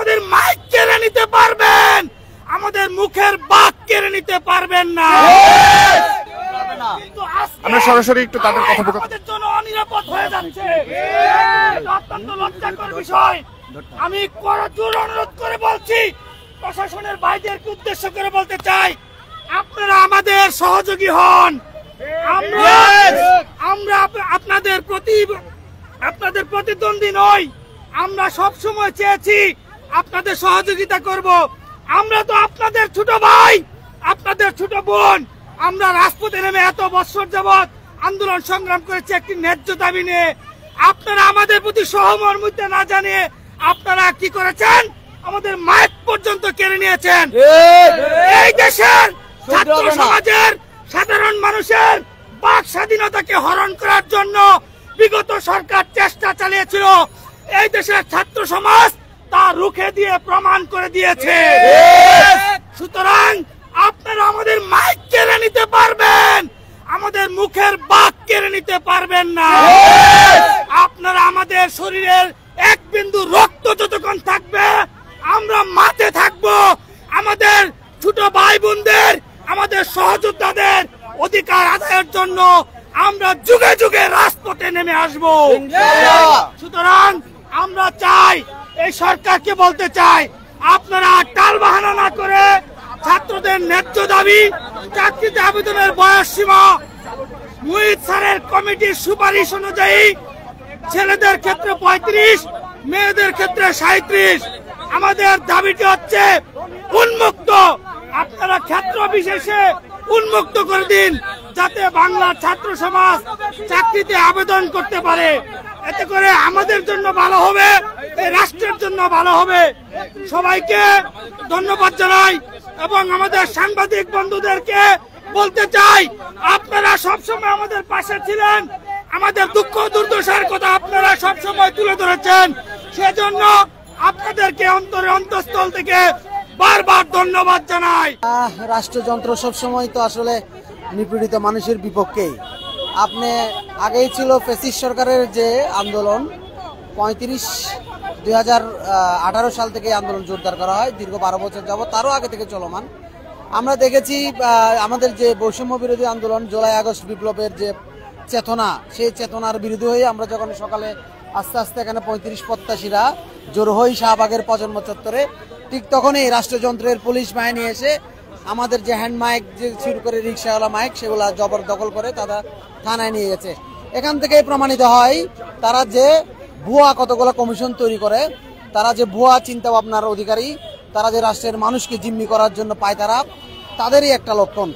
আমাদের মাইক কেড়ে নিতে পারবেন, আমাদের মুখের বাক কেড়ে নিতে পারবেন না। আমরা সরাসরি একটু তাদের কথা বলবো। আমাদের জন্য অনিরাপদ হয়ে যাচ্ছে, অত্যন্ত লজ্জাকর বিষয়। আমি করজোর অনুরোধ করে বলছি, প্রশাসনের ভাইদেরকে উদ্দেশ্য করে বলতে চাই, আপনারা আমাদের সহযোগী হন। আমরা আপনাদের প্রতিদ্বন্দ্বী নই। আমরা সব সময় চেয়েছি আপনাদের সহযোগিতা করব। আমরা তো আপনাদের ছোট ভাই, আপনাদের ছোট বোন। আমরা রাজপথে নেমে এত বছর যাবৎ আন্দোলন সংগ্রাম করেছি একটি ন্যায্য দাবি নিয়ে। আপনারা আমাদের প্রতি সহমর্মিতা না জানিয়ে আপনারা কি করেছেন? আমাদের মাইক পর্যন্ত কেড়ে নিয়েছেন। এই দেশের ছাত্র সমাজের সাধারণ মানুষের বাক স্বাধীনতাকে হরণ করার জন্য বিগত সরকার চেষ্টা চালিয়েছিল। এই দেশের ছাত্র সমাজ তা রুখে দিয়ে প্রমাণ করে দিয়েছে। সুতরাং আপনারা আমাদের মাইক কেড়ে নিতে পারবেন, আমাদের মুখের বাক কেড়ে নিতে পারবেন না। আপনারা আমাদের শরীরের এক বিন্দু রক্ত যতক্ষণ থাকবে আমরা মাঠে থাকবো। আমাদের ছোট ভাই বোনদের, আমাদের সহযোদ্ধাদের অধিকার আদায়ের জন্য আমরা যুগে যুগে রাজপথে নেমে আসবো। সুতরাং আমরা চাই, এই সরকারকে বলতে চাই, আপনারা টাল বাহানা না করে ছাত্রদের ন্যায্য দাবি, চাকরিতে আবেদনের বয়স সীমা মুহিত স্যারের কমিটির সুপারিশ অনুযায়ী ছেলেদের ক্ষেত্রে 35, মেয়েদের ক্ষেত্রে 37। আমাদের দাবিটি হচ্ছে উন্মুক্ত। আপনারা ক্ষেত্র বিশেষে উন্মুক্ত করে দিন, যাতে বাংলার ছাত্র সমাজ চাকরিতে আবেদন করতে পারে। এতে করে আমাদের জন্য ভালো হবে, এই রাষ্ট্রের জন্য ভালো হবে। সবাইকে ধন্যবাদ জানাই এবং আমাদের সাংবাদিক বন্ধুদেরকে বলতে চাই, আপনারা সবসময় আমাদের পাশে ছিলেন। আমাদের দুঃখ দুর্দশার কথা আপনারা সবসময় তুলে ধরেছেন। সেজন্য আপনাদেরকে অন্তঃস্থল থেকে বারবার ধন্যবাদ জানাই। রাষ্ট্রযন্ত্র সবসময় তো আসলে নিপীড়িত মানুষের বিপক্ষেই। আপনি আগেই ছিল ফ্যাসিস্ট সরকারের যে আন্দোলন 2018 সাল থেকে আন্দোলন জোরদার করা হয়, দীর্ঘ 12 বছর যাবত, তারও আগে থেকে চলমান। আমরা দেখেছি আমাদের যে বৈষম্য বিরোধী আন্দোলন, জুলাই আগস্ট বিপ্লবের যে চেতনা, সেই চেতনার বিরোধী হয়ে আমরা যখন সকালে আস্তে আস্তে এখানে 35 প্রত্যাশীরা জোর হই শাহবাগের প্রজন্ম চত্বরে, ঠিক তখনই রাষ্ট্রযন্ত্রের পুলিশ বাহিনী এসে আমাদের যে হ্যান্ড মাইক, যে শুরু করে রিক্সাওয়ালা মাইক, সেগুলা জবরদখল করে তারা থানায় নিয়ে গেছে। এখান থেকে প্রমাণিত হয় তারা যে ভুয়া কতগুলো কমিশন তৈরি করে, তারা যে ভুয়া চিন্তা ভাবনার অধিকারী, তারা যে রাষ্ট্রের মানুষকে জিম্মি করার জন্য পায়, তাদেরই একটা লক্ষণ।